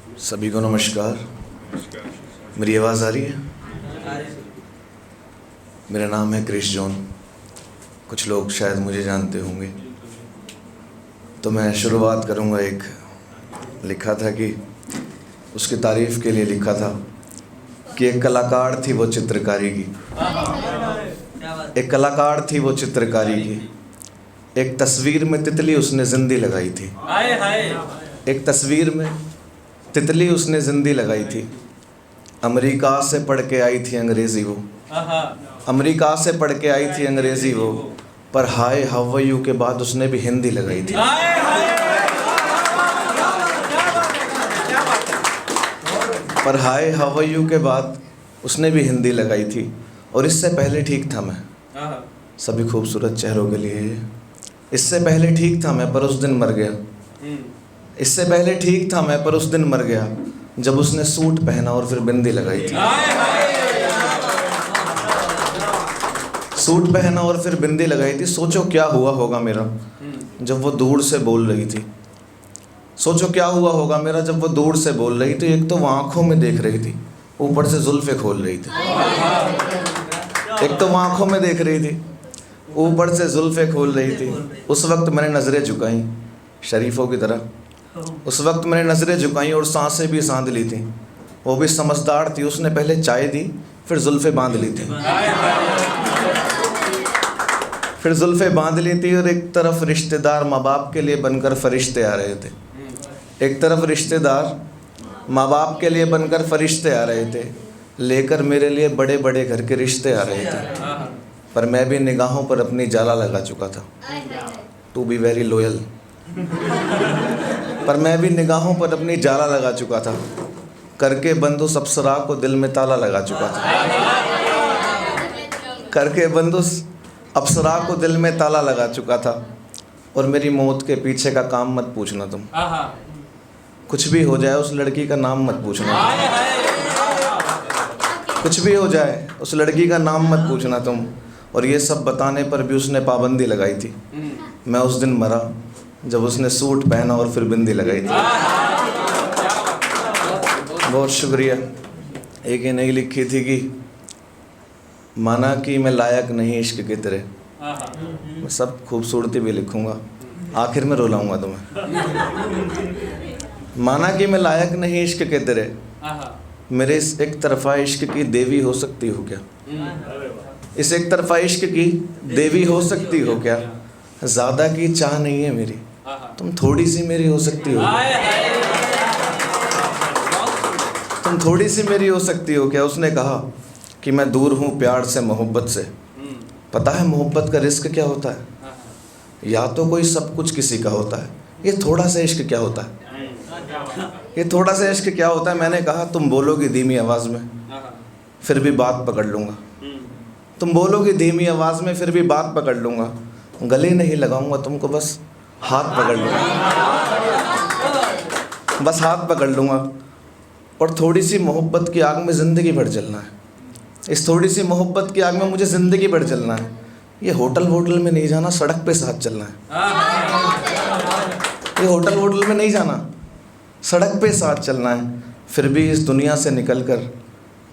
सभी को नमस्कार। मेरी आवाज़ आ रही है? मेरा नाम है क्रिश जॉन। कुछ लोग शायद मुझे जानते होंगे। तो मैं शुरुआत करूँगा, एक लिखा था कि उसकी तारीफ़ के लिए लिखा था कि एक कलाकार थी वो चित्रकारी की, एक कलाकार थी वो चित्रकारी की। एक तस्वीर में तितली उसने जिंदी लगाई थी, एक तस्वीर में तितली उसने जिंदी लगाई थी। अमेरिका से पढ़ के आई थी अंग्रेज़ी वो, अमेरिका से पढ़ के आई थी अंग्रेज़ी वो, पर हाय हाउ आर यू के बाद उसने भी हिंदी लगाई थी। पर हाय हाउ आर यू के बाद उसने भी हिंदी लगाई थी। और इससे पहले ठीक था मैं, सभी खूबसूरत चेहरों के लिए, इससे पहले ठीक था मैं पर उस दिन मर गया। इससे पहले ठीक था मैं पर उस दिन मर गया, जब उसने सूट पहना और फिर बिंदी लगाई थी। सूट पहना और फिर बिंदी लगाई थी। सोचो क्या हुआ होगा मेरा जब वो दूर से बोल रही थी। सोचो क्या हुआ होगा मेरा जब वो दूर से बोल रही थी। एक तो वो आंखों में देख रही थी, ऊपर से जुल्फे खोल रही थी। एक तो वो आंखों में देख रही थी, ऊपर से जुल्फे खोल रही थी। उस वक्त मैंने नज़रें झुकाई शरीफों की तरह, उस वक्त मैंने नज़रें झुकाई और सांसें भी सांध ली थी। वो भी समझदार थी, उसने पहले चाय दी फिर जुल्फे बांध ली थी, फिर जुल्फे बांध ली थी। और एक तरफ रिश्तेदार माँ बाप के लिए बनकर फरिश्ते आ रहे थे, एक तरफ रिश्तेदार माँ बाप के लिए बनकर फरिश्ते आ रहे थे, लेकर मेरे लिए बड़े बड़े घर के रिश्ते आ रहे थे। पर मैं भी निगाहों पर अपनी जाला लगा चुका था, टू बी वेरी लॉयल। पर मैं भी निगाहों पर अपनी जाला लगा चुका था, करके बंद उस अप्सरा को दिल में ताला लगा चुका था, करके बंद उस अप्सरा को दिल में ताला लगा चुका था। और मेरी मौत के पीछे का काम मत पूछना तुम, कुछ भी हो जाए उस लड़की का नाम मत पूछना, कुछ भी हो जाए उस लड़की का नाम मत पूछना तुम। और ये सब बताने पर भी उसने पाबंदी लगाई थी। मैं उस दिन मरा जब उसने सूट पहना और फिर बिंदी लगाई थी। बहुत शुक्रिया। एक ही नहीं लिखी थी कि माना कि मैं लायक नहीं इश्क के तेरे। मैं सब खूबसूरती भी लिखूंगा, आखिर में रुलाऊंगा तुम्हें। माना कि मैं लायक नहीं इश्क के तेरे, मेरे इस एक तरफा इश्क की देवी हो सकती हो क्या? इस एक तरफा इश्क की देवी हो सकती हो क्या? ज़्यादा की चाह नहीं है मेरी, तुम थोड़ी सी मेरी हो सकती हो, तुम थोड़ी सी मेरी हो सकती हो क्या? उसने कहा कि मैं दूर हूँ प्यार से मोहब्बत से। पता है मोहब्बत का रिस्क क्या होता है? या तो कोई सब कुछ किसी का होता है, ये थोड़ा सा इश्क क्या होता है? ये थोड़ा सा इश्क क्या होता है? मैंने कहा तुम बोलोगी धीमी आवाज़ में फिर भी बात पकड़ लूँगा, तुम बोलोगी धीमी आवाज़ में फिर भी बात पकड़ लूँगा। गले नहीं लगाऊंगा तुमको, बस हाथ पकड़ लूँगा, बस हाथ पकड़ लूँगा। और थोड़ी सी मोहब्बत की आग में ज़िंदगी भर जलना है, इस थोड़ी सी मोहब्बत की आग में मुझे ज़िंदगी भर जलना है। ये होटल वोटल में नहीं जाना, सड़क पे साथ चलना है। ये होटल वोटल में नहीं जाना, सड़क पे साथ चलना है। फिर भी इस दुनिया से निकलकर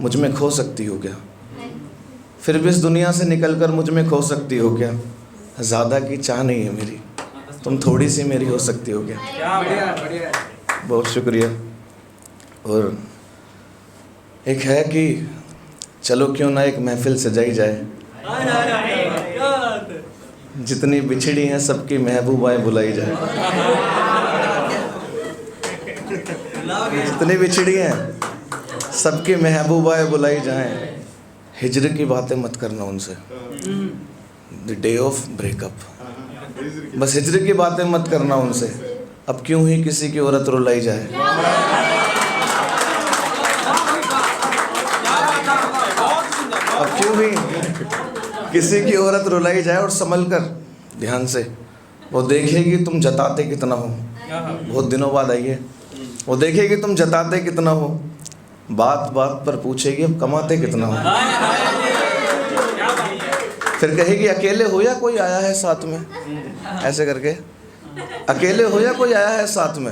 मुझ में खो सकती हो क्या? फिर भी इस दुनिया से निकलकर मुझ में खो सकती हो क्या? ज़्यादा की चाह नहीं है मेरी, तुम थोड़ी सी मेरी हो सकती हो क्या? बहुत शुक्रिया। और एक है कि चलो क्यों ना एक महफिल सजाई जाए, जितनी बिछड़ी हैं सबकी महबूबाएं बुलाई जाए। जितनी बिछड़ी हैं सबकी महबूबाएं बुलाई जाएं। हिजर की बातें मत करना उनसे, द डे ऑफ ब्रेकअप। बस हिजर की बातें मत करना उनसे, अब क्यों ही किसी की औरत रुलाई जाए। अब क्यों ही किसी की औरत रुलाई जाए। और संभल कर ध्यान से, वो देखेगी तुम जताते कितना हो, बहुत दिनों बाद आई है। वो देखेगी तुम जताते कितना हो, बात बात पर पूछेगी अब कमाते कितना हो। फिर कहेगी अकेले हो या कोई आया है साथ में, ऐसे करके अकेले हो या कोई आया है साथ में।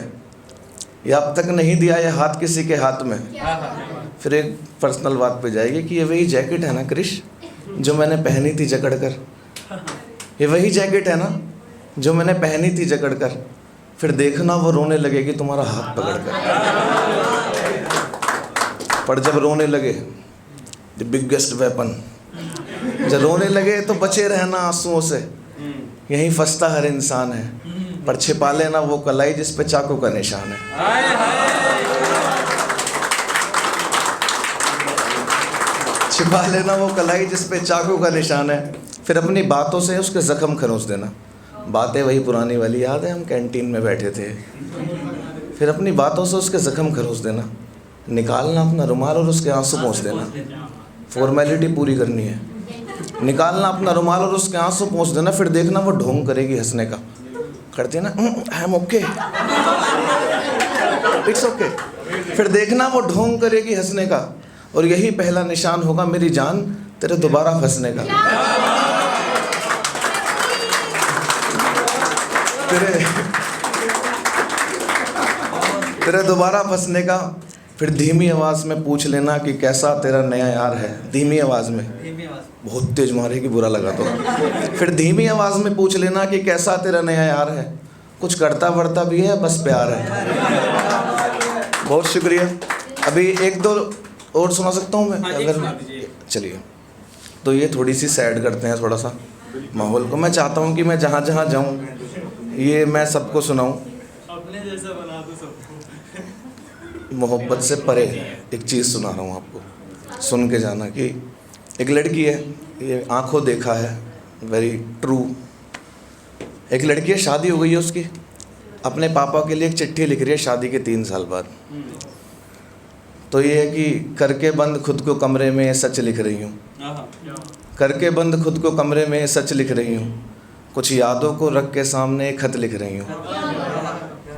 या अब तक नहीं दिया ये हाथ किसी के हाथ में। फिर एक पर्सनल बात पे जाएगी कि ये वही जैकेट है ना क्रिश जो मैंने पहनी थी जकड़ कर, ये वही जैकेट है ना जो मैंने पहनी थी जकड़ कर, फिर देखना वो रोने लगेगी तुम्हारा हाथ पकड़ कर। पर जब रोने लगे, द बिगेस्ट वेपन, जब रोने लगे तो बचे रहना आंसुओं से, यहीं फंसता हर इंसान है, पर छिपा लेना वो कलाई जिस पे चाकू का निशान है। छिपा लेना वो कलाई जिस पे चाकू का निशान है, फिर अपनी बातों से उसके जख्म खरोंच देना। बातें वही पुरानी वाली याद है, हम कैंटीन में बैठे थे, फिर अपनी बातों से उसके जख्म खरोंच देना, निकालना अपना रुमाल और उसके आंसू पोंछ देना। फॉर्मेलिटी पूरी करनी है, निकालना अपना रुमाल और उसके आंसू पोंछ देना, फिर देखना वो ढोंग करेगी हंसने का, करती है ना I am okay, it's okay, फिर देखना वो ढोंग करेगी हंसने का, और यही पहला निशान होगा मेरी जान तेरे दोबारा फंसने का। तेरे दोबारा फंसने का। फिर धीमी आवाज़ में पूछ लेना कि कैसा तेरा नया यार है। धीमी आवाज़ में, बहुत तेज मारेगी बुरा लगा तो। फिर धीमी आवाज़ में पूछ लेना कि कैसा तेरा नया यार है, कुछ करता वर्ता भी है बस प्यार है। बहुत शुक्रिया। अभी एक दो और सुना सकता हूँ मैं अगर? चलिए, तो ये थोड़ी सी सैड करते हैं थोड़ा सा माहौल को। मैं चाहता हूँ कि मैं जहाँ जहाँ जाऊँ ये मैं सबको सुनाऊँ, अपने जैसा बना दो सबको। मोहब्बत से परे एक चीज़ सुना रहा हूँ आपको, सुन के जाना। कि एक लड़की है, ये आंखों देखा है, वेरी ट्रू। एक लड़की है, शादी हो गई है उसकी, अपने पापा के लिए एक चिट्ठी लिख रही है शादी के 3 साल बाद। तो ये है कि करके बंद खुद को कमरे में सच लिख रही हूँ, करके बंद खुद को कमरे में सच लिख रही हूँ, कुछ यादों को रख के सामने एक खत लिख रही हूँ,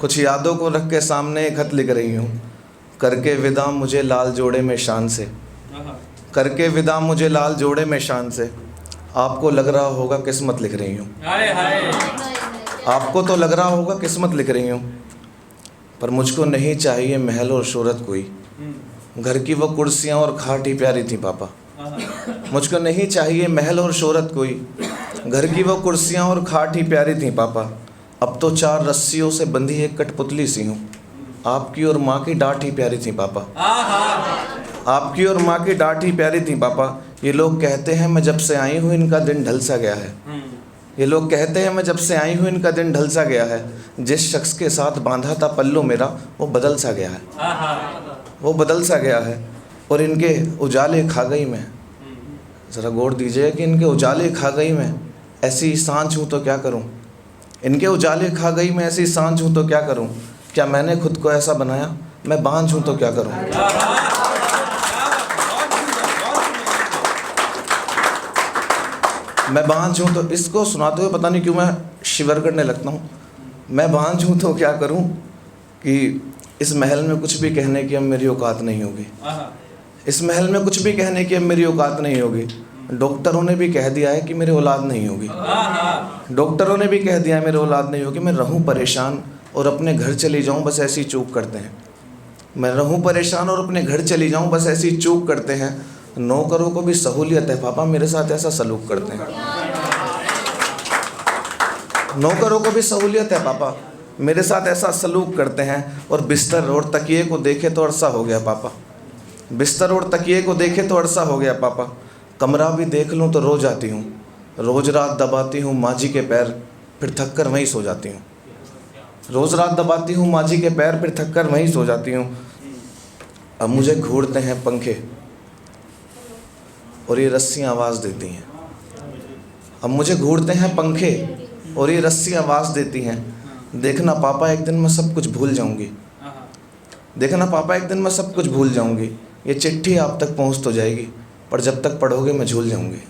कुछ यादों को रख के सामने एक खत लिख रही हूँ, करके विदा मुझे लाल जोड़े में शान से, करके विदा मुझे लाल जोड़े में शान से। आपको लग रहा होगा किस्मत लिख रही हूँ, आपको तो लग रहा होगा किस्मत लिख रही हूँ, पर मुझको नहीं चाहिए महल और शोहरत कोई, घर की वो कुर्सियाँ और खाट ही प्यारी थी पापा। मुझको नहीं चाहिए महल और शोहरत कोई, घर की वो कुर्सियाँ और खाट ही प्यारी थी पापा। अब तो 4 रस्सियों से बंधी एक कठपुतली सी हूँ, आपकी और माँ की डांट ही प्यारी थी पापा, आपकी और माँ की डांट ही प्यारी थी पापा। ये लोग कहते हैं मैं जब से आई हूँ इनका दिन ढल सा गया है, ये लोग कहते हैं मैं जब से आई हूँ इनका दिन ढल सा गया है। जिस शख्स के साथ बांधा था पल्लू मेरा वो बदल सा गया है, वो बदल सा गया है। और इनके उजाले खा गई मैं, ज़रा गौर दीजिए कि इनके उजाले खा गई मैं, ऐसी सांझ हूँ तो क्या करूँ, इनके उजाले खा गई मैं ऐसी सांझ हूँ तो क्या करूँ। क्या मैंने खुद को ऐसा बनाया, मैं बांझ हूँ तो क्या करूँ। मैं बांझ हूँ तो, इसको सुनाते हुए पता नहीं क्यों मैं शिवर करने लगता हूँ। मैं बांझ हूँ तो क्या करूँ कि इस महल में कुछ भी कहने की अब मेरी औकात नहीं होगी, इस महल में कुछ भी कहने की अब मेरी औकात नहीं होगी। डॉक्टरों ने भी कह दिया है कि मेरी औलाद नहीं होगी, डॉक्टरों ने भी कह दिया है मेरी औलाद नहीं होगी। मैं रहूं परेशान और अपने घर चली जाऊं बस ऐसी चूक करते हैं, मैं रहूं परेशान और अपने घर चली जाऊं बस ऐसी चूक करते हैं। नौकरों को भी सहूलियत है पापा, मेरे साथ ऐसा सलूक करते हैं। नौकरों को भी सहूलियत है पापा, मेरे साथ ऐसा सलूक करते हैं। और बिस्तर और तकिए को देखे तो अरसा हो गया पापा, बिस्तर और तकिए को देखे तो अरसा हो गया पापा। कमरा भी देख लूँ तो रो जाती हूँ, रोज़ रात दबाती हूँ माँ जी के पैर, फिर थक कर वहीं सो जाती हूँ। रोज़ रात दबाती हूँ माँ जी के पैर, फिर थक कर वहीं सो जाती हूँ। अब मुझे घूरते हैं पंखे और ये रस्सियाँ आवाज़ देती हैं, अब मुझे घूरते हैं पंखे और ये रस्सियाँ आवाज़ देती हैं। देखना पापा एक दिन मैं सब कुछ भूल जाऊँगी, देखना पापा एक दिन मैं सब कुछ भूल जाऊँगी। ये चिट्ठी आप तक पहुँच तो जाएगी, पर जब तक पढ़ोगे मैं झूल जाऊँगी।